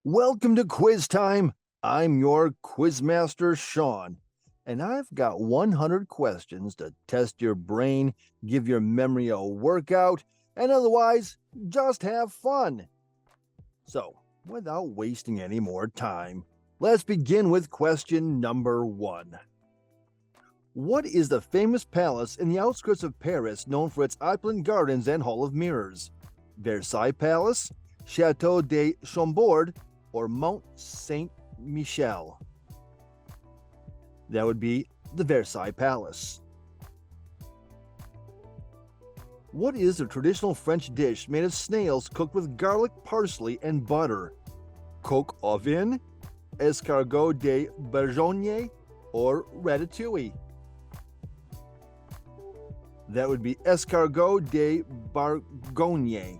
Welcome to Quiz Time. I'm your Quizmaster, Sean, and I've got 100 questions to test your brain, give your memory a workout, and otherwise just have fun. So, without wasting any more time, let's begin with question number 1. What is the famous palace in the outskirts of Paris known for its opulent gardens and Hall of Mirrors? Versailles Palace, Chateau de Chambord, or Mont Saint Michel? That would be the Versailles Palace. What is the traditional French dish made of snails cooked with garlic, parsley, and butter? Coq au vin, escargot de Bourgogne, or ratatouille? That would be escargot de Bourgogne.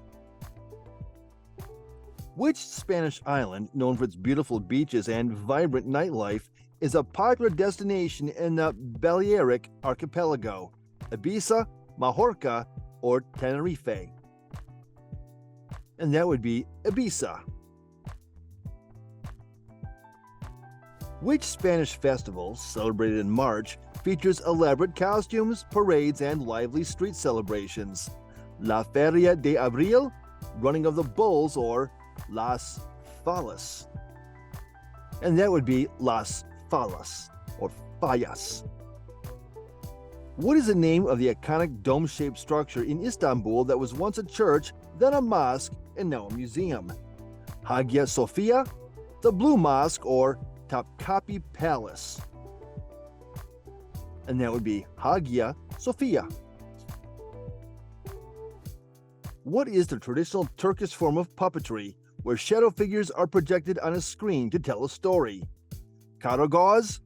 Which Spanish island, known for its beautiful beaches and vibrant nightlife, is a popular destination in the Balearic Archipelago? Ibiza, Majorca, or Tenerife? And that would be Ibiza. Which Spanish festival, celebrated in March, features elaborate costumes, parades, and lively street celebrations? La Feria de Abril, Running of the Bulls, or Las Fallas? And that would be Las Fallas, or Fallas. What is the name of the iconic dome-shaped structure in Istanbul that was once a church, then a mosque, and now a museum? Hagia Sophia, the Blue Mosque, or Topkapi Palace? And that would be Hagia Sophia. What is the traditional Turkish form of puppetry where shadow figures are projected on a screen to tell a story? Karagöz,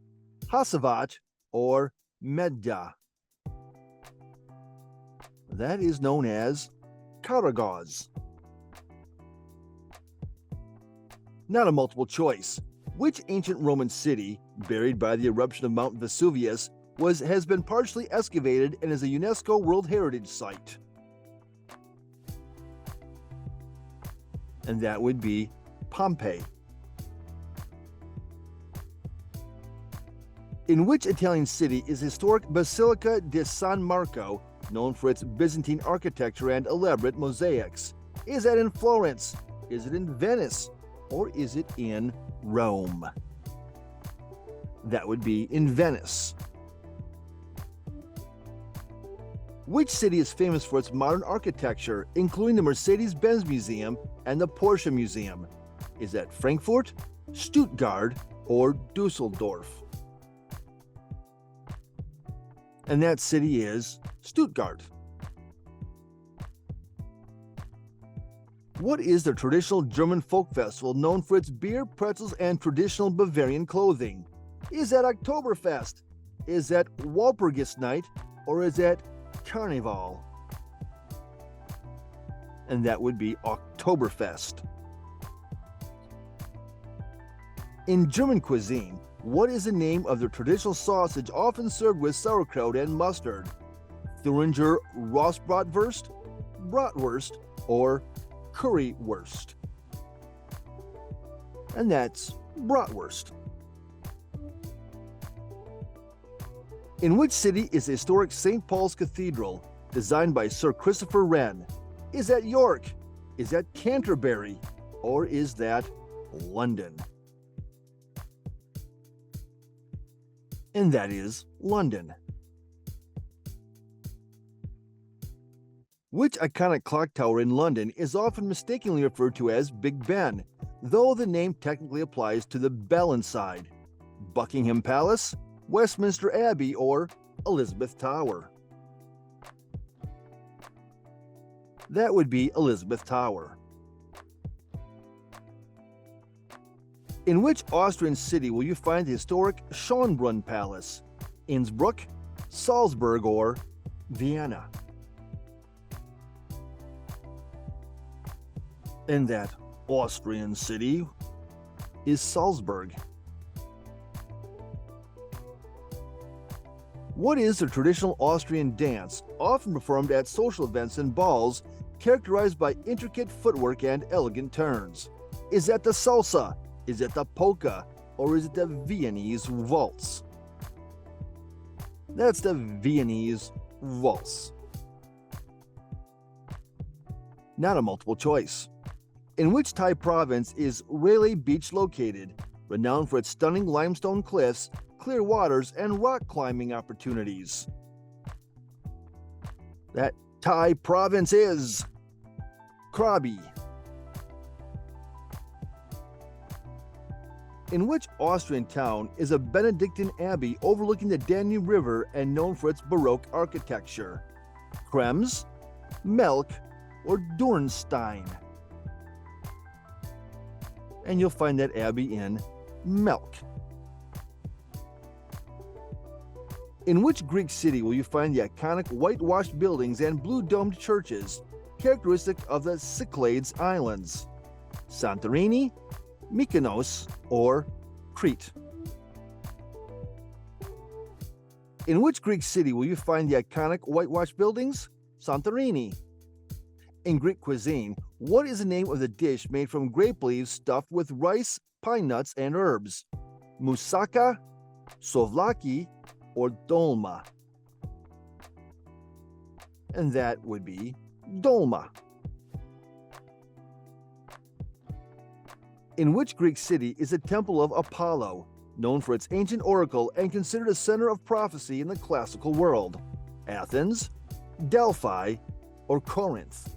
Hasavat, or Medya? That is known as Karagöz. Not a multiple choice. Which ancient Roman city, buried by the eruption of Mount Vesuvius, has been partially excavated and is a UNESCO World Heritage Site? And that would be Pompeii. In which Italian city is historic Basilica di San Marco, known for its Byzantine architecture and elaborate mosaics? Is that in Florence? Is it in Venice? Or is it in Rome? That would be in Venice. Which city is famous for its modern architecture, including the Mercedes-Benz Museum and the Porsche Museum? Is that Frankfurt, Stuttgart, or Dusseldorf? And that city is Stuttgart. What is the traditional German folk festival known for its beer, pretzels, and traditional Bavarian clothing? Is that Oktoberfest? Is that Walpurgisnacht? Or is that Carnival? And that would be Oktoberfest. In German cuisine, what is the name of the traditional sausage often served with sauerkraut and mustard? Thüringer Rostbratwurst, Bratwurst, or Currywurst? And that's Bratwurst. In which city is the historic St. Paul's Cathedral, designed by Sir Christopher Wren? Is that York? Is that Canterbury? Or is that London? And that is London. Which iconic clock tower in London is often mistakenly referred to as Big Ben, though the name technically applies to the bell inside? Buckingham Palace, Westminster Abbey, or Elizabeth Tower? That would be Elizabeth Tower. In which Austrian city will you find the historic Schönbrunn Palace? Innsbruck, Salzburg, or Vienna? And that Austrian city is Salzburg. What is the traditional Austrian dance, often performed at social events and balls, characterized by intricate footwork and elegant turns? Is that the salsa? Is it the polka? Or is it the Viennese waltz? That's the Viennese waltz. Not a multiple choice. In which Thai province is Railay Beach located, renowned for its stunning limestone cliffs, clear waters, and rock climbing opportunities? That Thai province is Krabi. In which Austrian town is a Benedictine abbey overlooking the Danube River and known for its Baroque architecture? Krems, Melk, or Dornstein? And you'll find that abbey in Melk. In which Greek city will you find the iconic whitewashed buildings and blue-domed churches characteristic of the Cyclades Islands? Santorini, Mykonos, or Crete? In which Greek city will you find the iconic whitewashed buildings? Santorini. In Greek cuisine, what is the name of the dish made from grape leaves stuffed with rice, pine nuts, and herbs? Moussaka, souvlaki, or dolma? And that would be dolma. In which Greek city is the Temple of Apollo, known for its ancient oracle and considered a center of prophecy in the classical world? Athens, Delphi, or Corinth?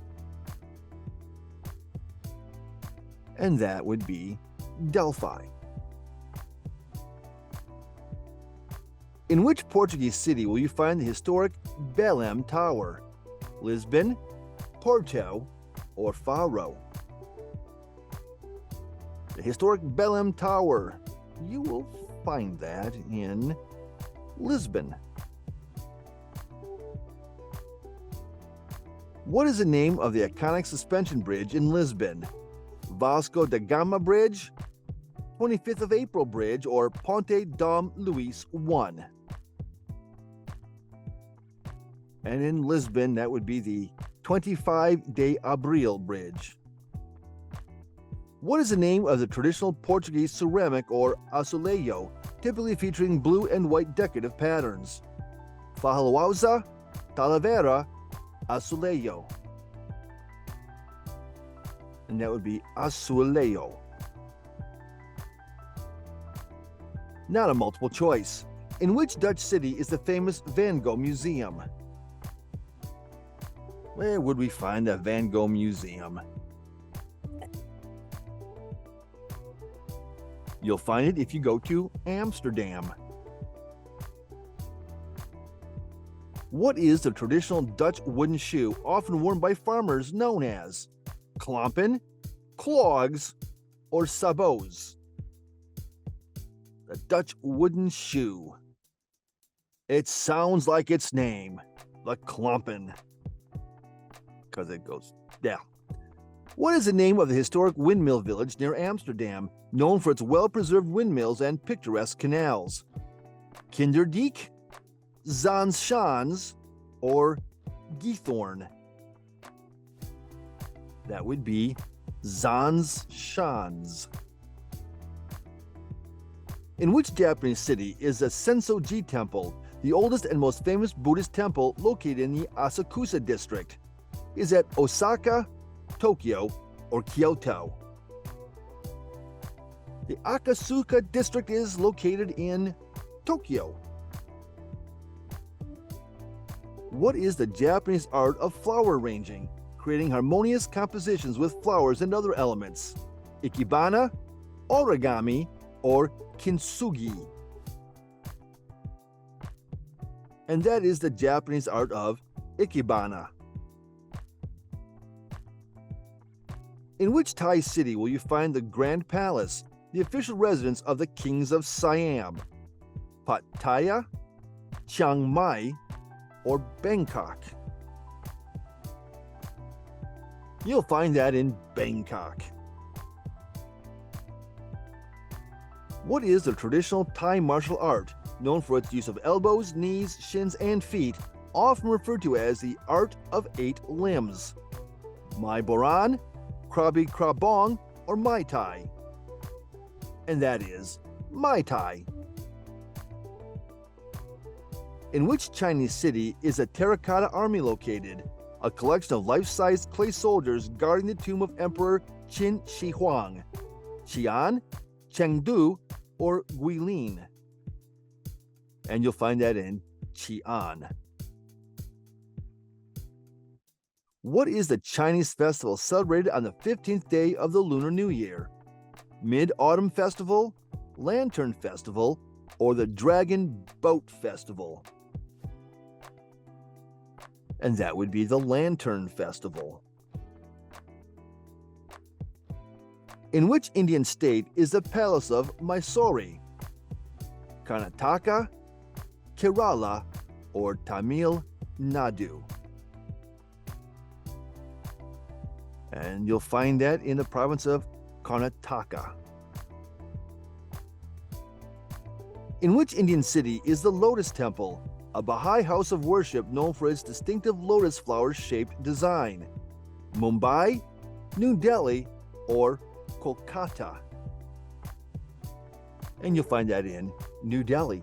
And that would be Delphi. In which Portuguese city will you find the historic Belém Tower? Lisbon, Porto, or Faro? The historic Belém Tower, you will find that in Lisbon. What is the name of the iconic suspension bridge in Lisbon? Vasco da Gama Bridge, 25th of April Bridge, or Ponte Dom Luís I? And in Lisbon, that would be the 25 de Abril Bridge. What is the name of the traditional Portuguese ceramic or azulejo, typically featuring blue and white decorative patterns? Fajoausa, Talavera, Azulejo. And that would be azulejo. Not a multiple choice. In which Dutch city is the famous Van Gogh Museum? Where would we find the Van Gogh Museum? You'll find it if you go to Amsterdam. What is the traditional Dutch wooden shoe often worn by farmers known as klompen, clogs, or sabots? The Dutch wooden shoe. It sounds like its name, the klompen, because it goes down. What is the name of the historic windmill village near Amsterdam, known for its well-preserved windmills and picturesque canals? Kinderdijk, Zaanschans, or Giethorn? That would be Zaanschans. In which Japanese city is the Sensoji Temple, the oldest and most famous Buddhist temple located in the Asakusa district? Is that Osaka, Tokyo, or Kyoto? The Akasuka district is located in Tokyo. What is the Japanese art of flower arranging, creating harmonious compositions with flowers and other elements? Ikebana, origami, or kintsugi? And that is the Japanese art of ikebana. In which Thai city will you find the Grand Palace, the official residence of the Kings of Siam? Pattaya, Chiang Mai, or Bangkok? You'll find that in Bangkok. What is the traditional Thai martial art, known for its use of elbows, knees, shins, and feet, often referred to as the Art of 8 Limbs? Mai Boran, Krabi Krabong, or Mai Tai? And that is Mai Tai. In which Chinese city is a terracotta army located, a collection of life-size clay soldiers guarding the tomb of Emperor Qin Shi Huang? Xi'an, Chengdu, or Guilin? And you'll find that in Xi'an. What is the Chinese festival celebrated on the 15th day of the Lunar New Year? Mid-Autumn Festival, Lantern Festival, or the Dragon Boat Festival? And that would be the Lantern Festival. In which Indian state is the Palace of Mysore? Karnataka, Kerala, or Tamil Nadu? And you'll find that in the province of Karnataka. In which Indian city is the Lotus Temple, a Baha'i house of worship known for its distinctive lotus flower-shaped design? Mumbai, New Delhi, or Kolkata? And you'll find that in New Delhi.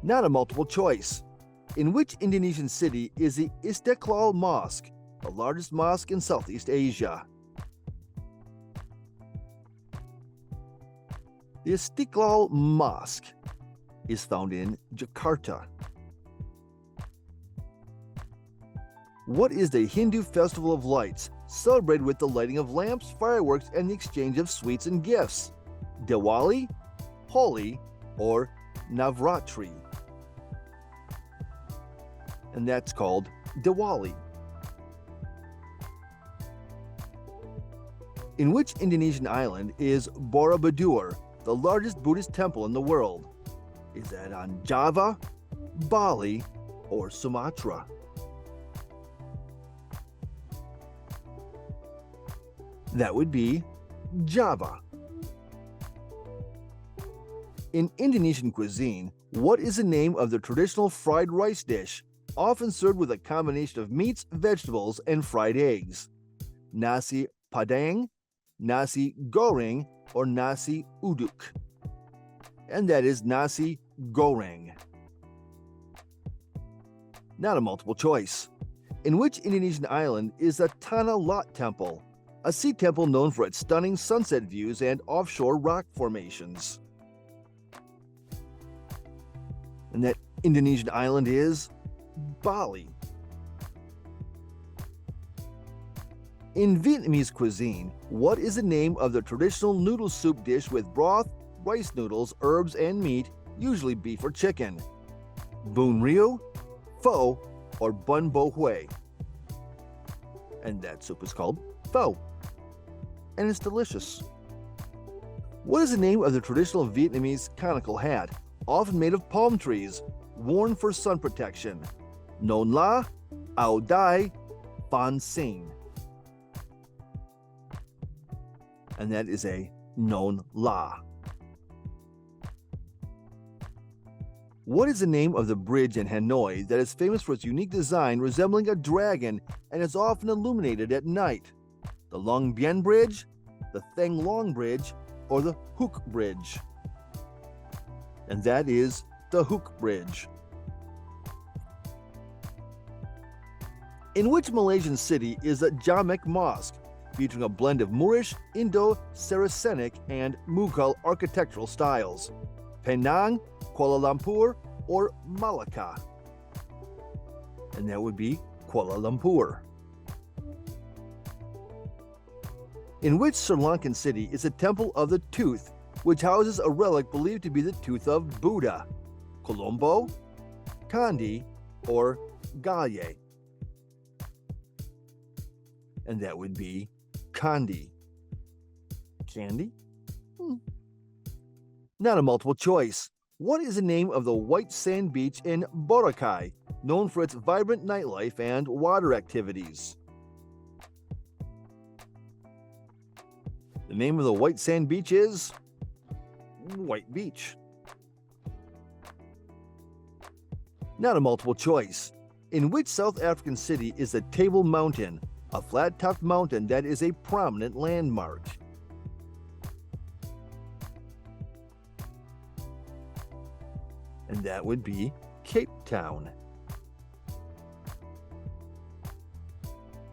Not a multiple choice. In which Indonesian city is the Istiqlal Mosque, the largest mosque in Southeast Asia? The Istiqlal Mosque is found in Jakarta. What is the Hindu festival of lights, celebrated with the lighting of lamps, fireworks, and the exchange of sweets and gifts? Diwali, Holi, or Navratri? And that's called Diwali. In which Indonesian island is Borobudur, the largest Buddhist temple in the world? Is that on Java, Bali, or Sumatra? That would be Java. In Indonesian cuisine, what is the name of the traditional fried rice dish, often served with a combination of meats, vegetables, and fried eggs? Nasi Padang, nasi goreng, or nasi uduk? And that is nasi goreng. Not a multiple choice. In which Indonesian island is the Tanah Lot Temple, a sea temple known for its stunning sunset views and offshore rock formations? And that Indonesian island is Bali. In Vietnamese cuisine, what is the name of the traditional noodle soup dish with broth, rice noodles, herbs, and meat, usually beef or chicken? Bún riêu, pho, or bun bo hui? And that soup is called pho. And it's delicious. What is the name of the traditional Vietnamese conical hat, often made of palm trees, worn for sun protection? Non la, ao dai, fan sinh. And that is a non la. What is the name of the bridge in Hanoi that is famous for its unique design resembling a dragon and is often illuminated at night? The Long Bien Bridge, the Thang Long Bridge, or the Hook Bridge? And that is the Hook Bridge. In which Malaysian city is the Jamek Mosque, featuring a blend of Moorish, Indo-Saracenic, and Mughal architectural styles? Penang, Kuala Lumpur, or Malacca? And that would be Kuala Lumpur. In which Sri Lankan city is the Temple of the Tooth, which houses a relic believed to be the tooth of Buddha? Colombo, Kandy, or Galle? And that would be Kandy. Candy? Not a multiple choice. What is the name of the white sand beach in Boracay, known for its vibrant nightlife and water activities? The name of the white sand beach is White Beach. Not a multiple choice. In which South African city is the Table Mountain, a flat-topped mountain that is a prominent landmark? And that would be Cape Town.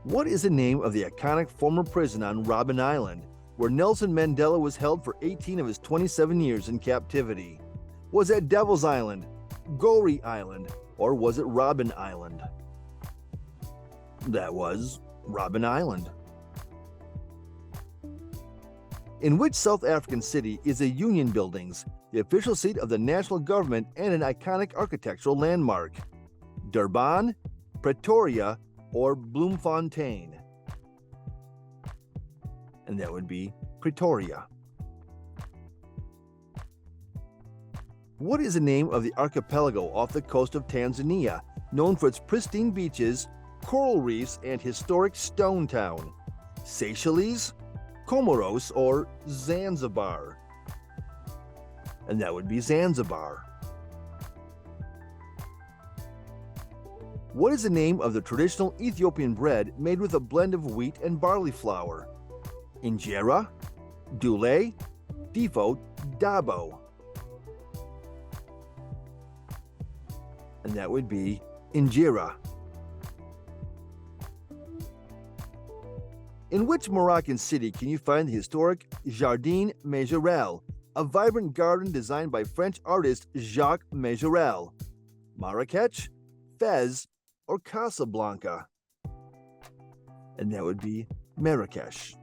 What is the name of the iconic former prison on Robben Island, where Nelson Mandela was held for 18 of his 27 years in captivity? Was it Devil's Island, Goree Island, or was it Robben Island? That was Robben Island. In which South African city is the Union Buildings, the official seat of the national government and an iconic architectural landmark? Durban, Pretoria, or Bloemfontein? And that would be Pretoria. What is the name of the archipelago off the coast of Tanzania, known for its pristine beaches, coral reefs, and historic stone town? Seychelles, Comoros, or Zanzibar? And that would be Zanzibar. What is the name of the traditional Ethiopian bread made with a blend of wheat and barley flour? Injera, Dule, Difo, Dabo? And that would be Injera. In which Moroccan city can you find the historic Jardin Majorelle, a vibrant garden designed by French artist Jacques Majorelle? Marrakech, Fez, or Casablanca? And that would be Marrakesh.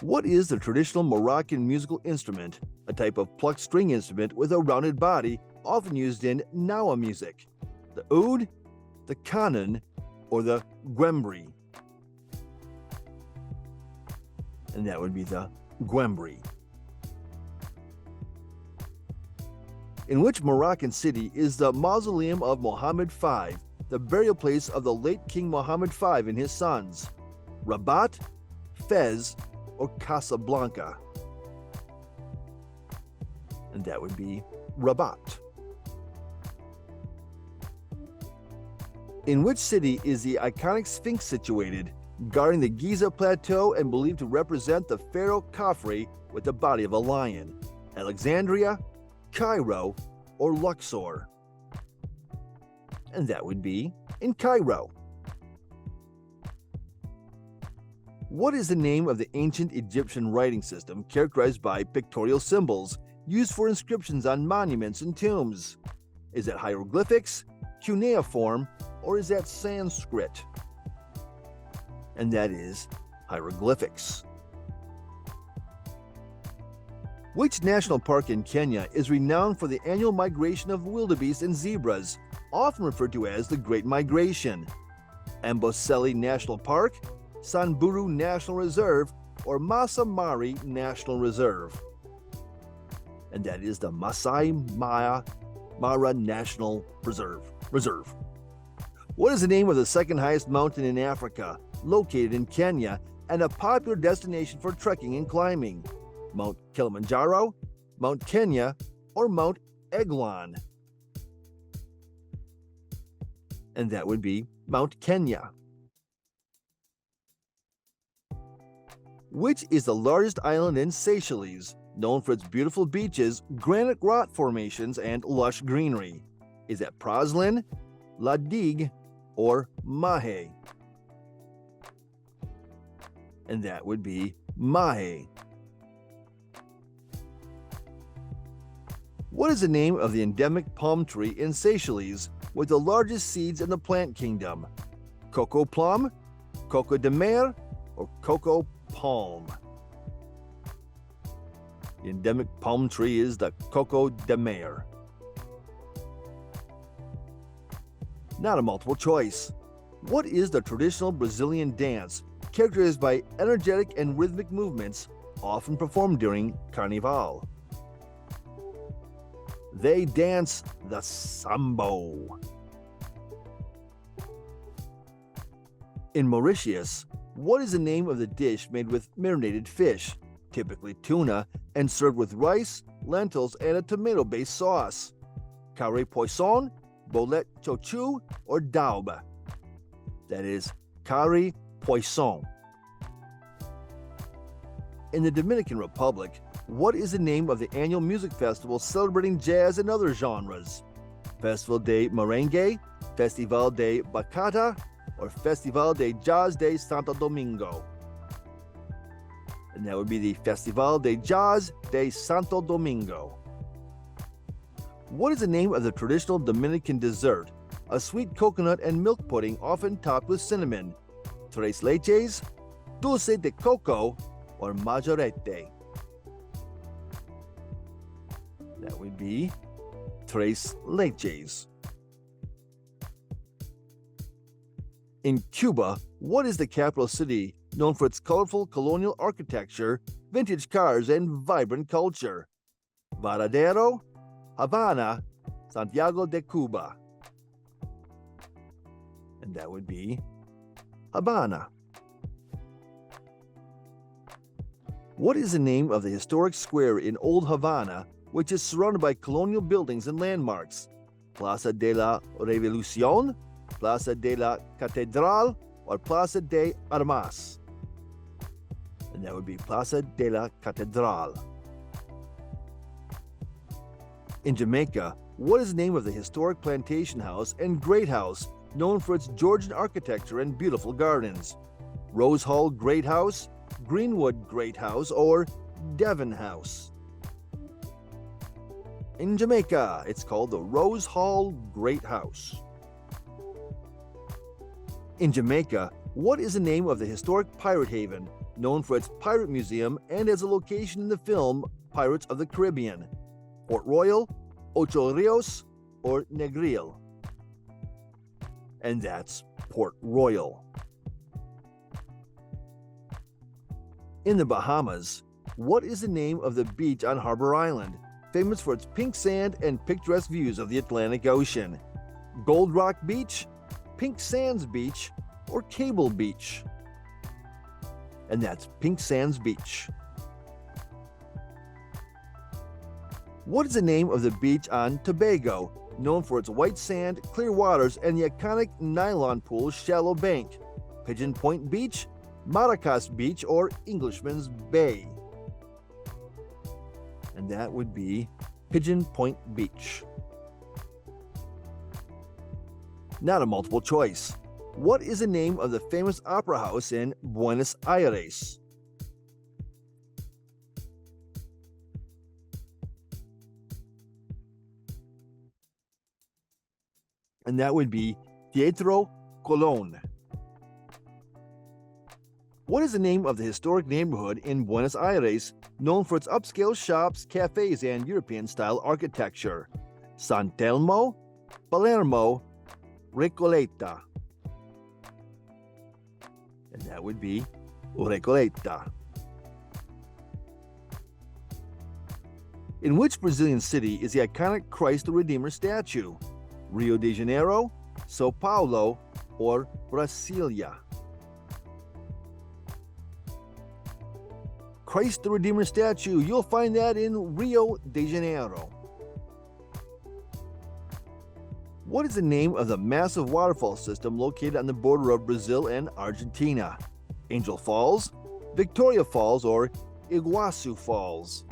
What is the traditional Moroccan musical instrument, a type of plucked string instrument with a rounded body, often used in Nawa music? The oud, the kanon, or the gwembri? And that would be the gwembri. In which Moroccan city is the mausoleum of Mohammed V, the burial place of the late King Mohammed V and his sons? Rabat, Fez, or Casablanca? And that would be Rabat. In which city is the iconic Sphinx situated, guarding the Giza Plateau and believed to represent the pharaoh Khafre with the body of a lion? Alexandria, Cairo, or Luxor? And that would be in Cairo. What is the name of the ancient Egyptian writing system characterized by pictorial symbols used for inscriptions on monuments and tombs? Is it hieroglyphics, cuneiform, or is that Sanskrit? And that is hieroglyphics. Which national park in Kenya is renowned for the annual migration of wildebeest and zebras, often referred to as the Great Migration? Amboseli National Park, Samburu National Reserve, or Masai Mara National Reserve? And that is the Masai Mara National Reserve. What is the name of the second highest mountain in Africa, located in Kenya, and a popular destination for trekking and climbing? Mount Kilimanjaro, Mount Kenya, or Mount Eglon? And that would be Mount Kenya. Which is the largest island in Seychelles, known for its beautiful beaches, granite rock formations, and lush greenery? Is it Praslin, La Digue, or Mahe? And that would be Mahe. What is the name of the endemic palm tree in Seychelles with the largest seeds in the plant kingdom? Coco plum, coco de mer, or coco palm? The endemic palm tree is the coco de mer. Not a multiple choice. What is the traditional Brazilian dance characterized by energetic and rhythmic movements, often performed during Carnival? They dance the sambo. In Mauritius, what is the name of the dish made with marinated fish, typically tuna, and served with rice, lentils, and a tomato-based sauce? carré poisson, boulette chochu, or daube? That is carré poisson. In the Dominican Republic, what is the name of the annual music festival celebrating jazz and other genres? Festival de Merengue, Festival de Bachata, or Festival de Jazz de Santo Domingo? And that would be the Festival de Jazz de Santo Domingo. What is the name of the traditional Dominican dessert? A sweet coconut and milk pudding often topped with cinnamon. Tres leches, dulce de coco, or majorete? That would be tres leches. In Cuba, what is the capital city known for its colorful colonial architecture, vintage cars, and vibrant culture? Varadero, Havana, Santiago de Cuba. And that would be Havana. What is the name of the historic square in Old Havana, which is surrounded by colonial buildings and landmarks? Plaza de la Revolución, Plaza de la Catedral, or Plaza de Armas? And that would be Plaza de la Catedral. In Jamaica, what is the name of the historic plantation house and great house known for its Georgian architecture and beautiful gardens? Rose Hall Great House, Greenwood Great House, or Devon House? In Jamaica, it's called the Rose Hall Great House. In Jamaica, what is the name of the historic pirate haven, known for its pirate museum and as a location in the film Pirates of the Caribbean? Port Royal, Ocho Rios, or Negril? And that's Port Royal. In the Bahamas, what is the name of the beach on Harbor Island, famous for its pink sand and picturesque views of the Atlantic Ocean? Gold Rock Beach, Pink Sands Beach, or Cable Beach? And that's Pink Sands Beach. What is the name of the beach on Tobago, known for its white sand, clear waters, and the iconic nylon pool's shallow bank? Pigeon Point Beach, Maracas Beach, or Englishman's Bay? And that would be Pigeon Point Beach. Not a multiple choice. What is the name of the famous opera house in Buenos Aires? And that would be Teatro Colón. What is the name of the historic neighborhood in Buenos Aires known for its upscale shops, cafes, and European-style architecture? San Telmo, Palermo, Recoleta? And that would be Recoleta. In which Brazilian city is the iconic Christ the Redeemer statue? Rio de Janeiro, Sao Paulo, or Brasilia? Christ the Redeemer statue, you'll find that in Rio de Janeiro. What is the name of the massive waterfall system located on the border of Brazil and Argentina? Angel Falls, Victoria Falls, or Iguazu Falls?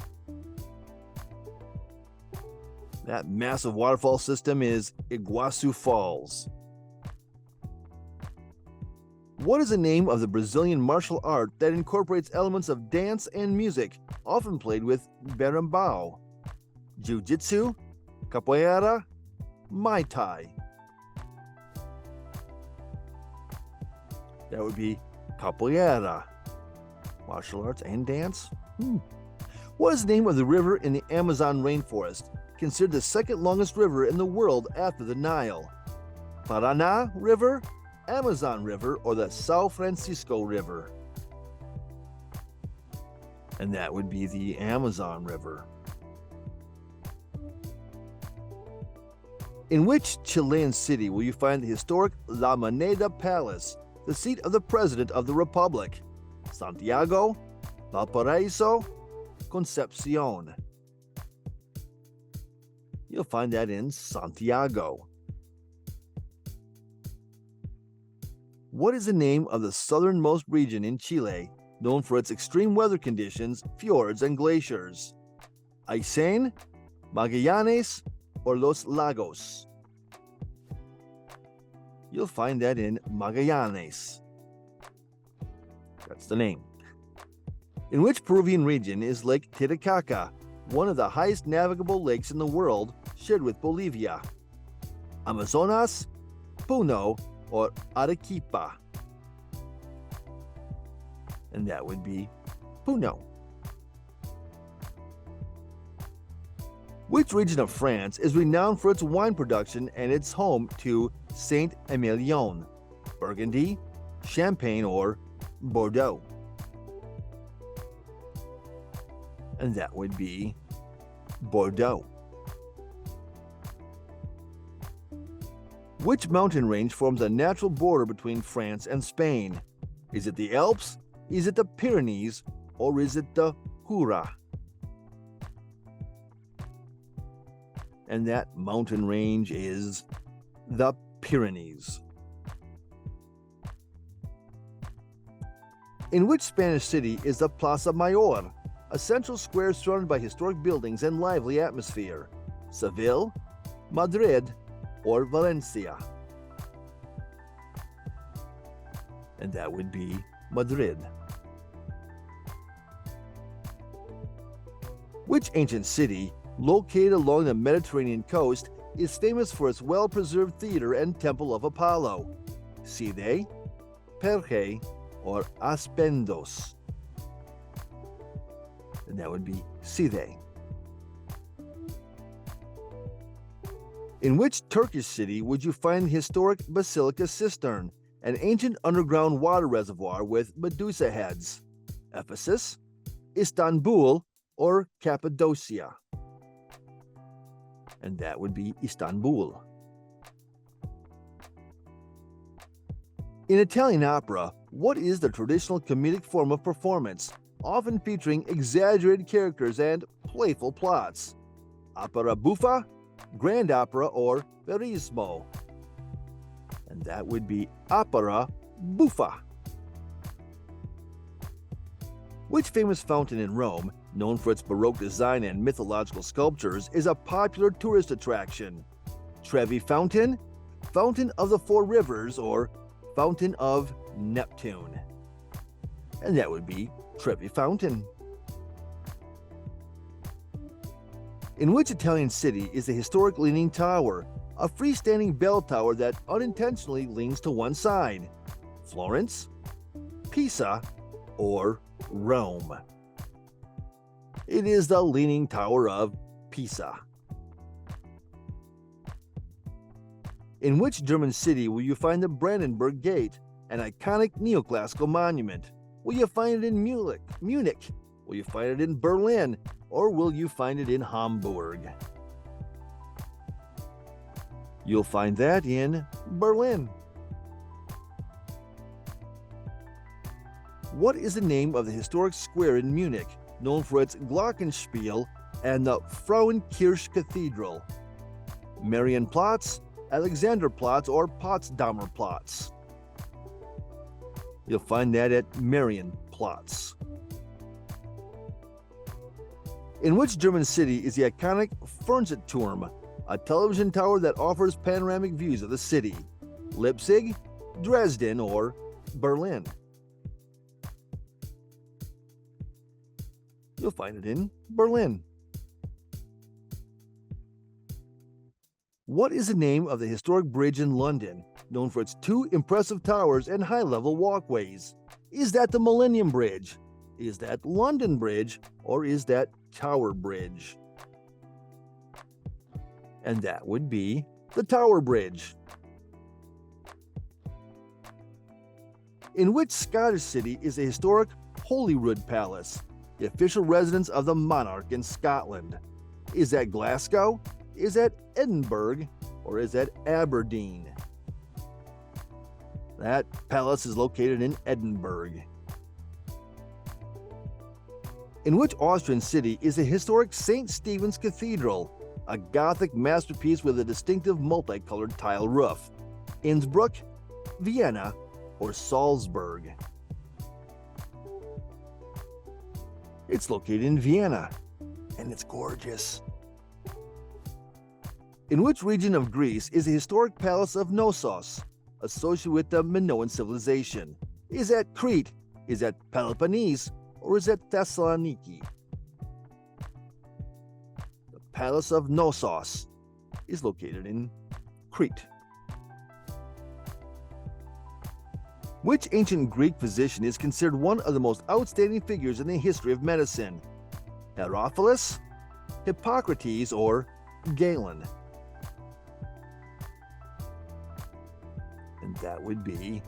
That massive waterfall system is Iguazu Falls. What is the name of the Brazilian martial art that incorporates elements of dance and music, often played with berimbau? Jiu-Jitsu, Capoeira, Muay Thai? That would be Capoeira. Martial arts and dance? What is the name of the river in the Amazon rainforest, considered the second longest river in the world after the Nile? Paraná River, Amazon River, or the São Francisco River? And that would be the Amazon River. In which Chilean city will you find the historic La Moneda Palace, the seat of the President of the Republic? Santiago, Valparaiso, Concepcion? You'll find that in Santiago. What is the name of the southernmost region in Chile, known for its extreme weather conditions, fjords, and glaciers? Aysén, Magallanes, or Los Lagos? You'll find that in Magallanes. That's the name. In which Peruvian region is Lake Titicaca, one of the highest navigable lakes in the world, shared with Bolivia? Amazonas, Puno, or Arequipa? And that would be Puno. Which region of France is renowned for its wine production and its home to Saint-Emilion, Burgundy, Champagne, or Bordeaux? And that would be Bordeaux. Which mountain range forms a natural border between France and Spain? Is it the Alps, is it the Pyrenees, or is it the Jura? And that mountain range is the Pyrenees. In which Spanish city is the Plaza Mayor, a central square surrounded by historic buildings and lively atmosphere? Seville, Madrid, or Valencia? And that would be Madrid. Which ancient city, located along the Mediterranean coast, is famous for its well-preserved theater and temple of Apollo? Cide, Perge, or Aspendos? And that would be Cide. In which Turkish city would you find the historic Basilica Cistern, an ancient underground water reservoir with Medusa heads? Ephesus, Istanbul, or Cappadocia? And that would be Istanbul. In Italian opera, what is the traditional comedic form of performance, often featuring exaggerated characters and playful plots? Opera buffa, grand opera, or verismo? And that would be opera buffa. Which famous fountain in Rome, known for its Baroque design and mythological sculptures, is a popular tourist attraction? Trevi Fountain, Fountain of the Four Rivers, or Fountain of Neptune? And that would be Trevi Fountain. In which Italian city is the historic Leaning Tower, a freestanding bell tower that unintentionally leans to one side? Florence, Pisa, or Rome? It is the Leaning Tower of Pisa. In which German city will you find the Brandenburg Gate, an iconic neoclassical monument? Will you find it in Munich? Will you find it in Berlin? Or will you find it in Hamburg? You'll find that in Berlin. What is the name of the historic square in Munich, known for its Glockenspiel and the Frauenkirche Cathedral? Marienplatz, Alexanderplatz, or Potsdamer Platz? You'll find that at Marienplatz. In which German city is the iconic Fernsehturm, a television tower that offers panoramic views of the city? Leipzig, Dresden, or Berlin? You'll find it in Berlin. What is the name of the historic bridge in London, known for its two impressive towers and high-level walkways? Is that the Millennium Bridge? Is that London Bridge? Or is that Tower Bridge? And that would be the Tower Bridge. In which Scottish city is the historic Holyrood Palace, the official residence of the monarch in Scotland? Is that Glasgow? Is that Edinburgh? Or is that Aberdeen? That palace is located in Edinburgh. In which Austrian city is the historic St. Stephen's Cathedral, a Gothic masterpiece with a distinctive multicolored tile roof? Innsbruck, Vienna, or Salzburg? It's located in Vienna, and it's gorgeous. In which region of Greece is the historic palace of Knossos, associated with the Minoan civilization? Is that Crete? Is that Peloponnese? Or is that Thessaloniki? The palace of Knossos is located in Crete. Which ancient Greek physician is considered one of the most outstanding figures in the history of medicine? Herophilus, Hippocrates, or Galen? And that would be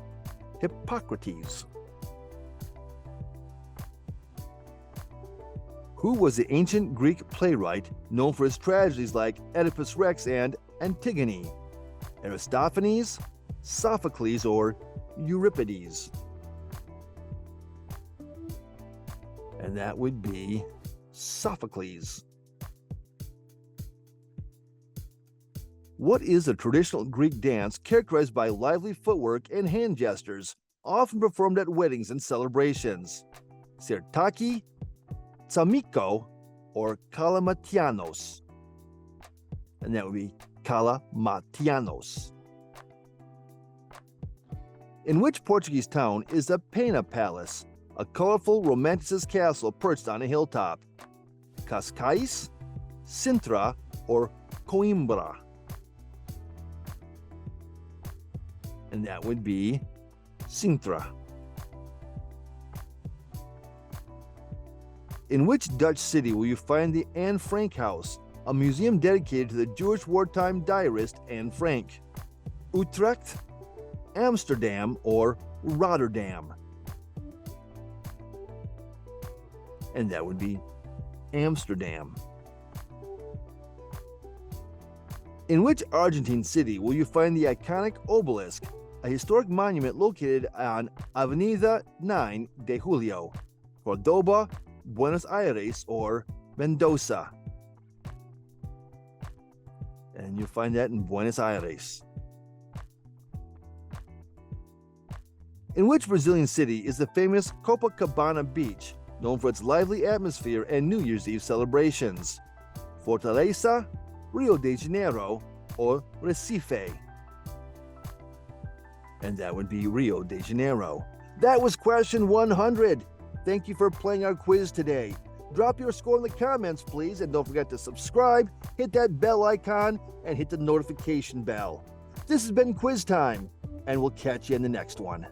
Hippocrates. Who was the ancient Greek playwright known for his tragedies like Oedipus Rex and Antigone? Aristophanes, Sophocles, or Euripides? And that would be Sophocles. What is a traditional Greek dance characterized by lively footwork and hand gestures, often performed at weddings and celebrations? Sirtaki, Tsamiko, or Kalamatianos? And that would be Kalamatianos. In which Portuguese town is the Pena Palace, a colorful romanticist castle perched on a hilltop? Cascais, Sintra, or Coimbra? And that would be Sintra. In which Dutch city will you find the Anne Frank House, a museum dedicated to the Jewish wartime diarist Anne Frank? Utrecht, Amsterdam, or Rotterdam? And that would be Amsterdam. In which Argentine city will you find the iconic obelisk, a historic monument located on Avenida 9 de Julio? Cordoba, Buenos Aires, or Mendoza? And you'll find that in Buenos Aires. In which Brazilian city is the famous Copacabana Beach, known for its lively atmosphere and New Year's Eve celebrations? Fortaleza, Rio de Janeiro, or Recife? And that would be Rio de Janeiro. That was question 100. Thank you for playing our quiz today. Drop your score in the comments, please, and don't forget to subscribe, hit that bell icon, and hit the notification bell. This has been Quiz Time, and we'll catch you in the next one.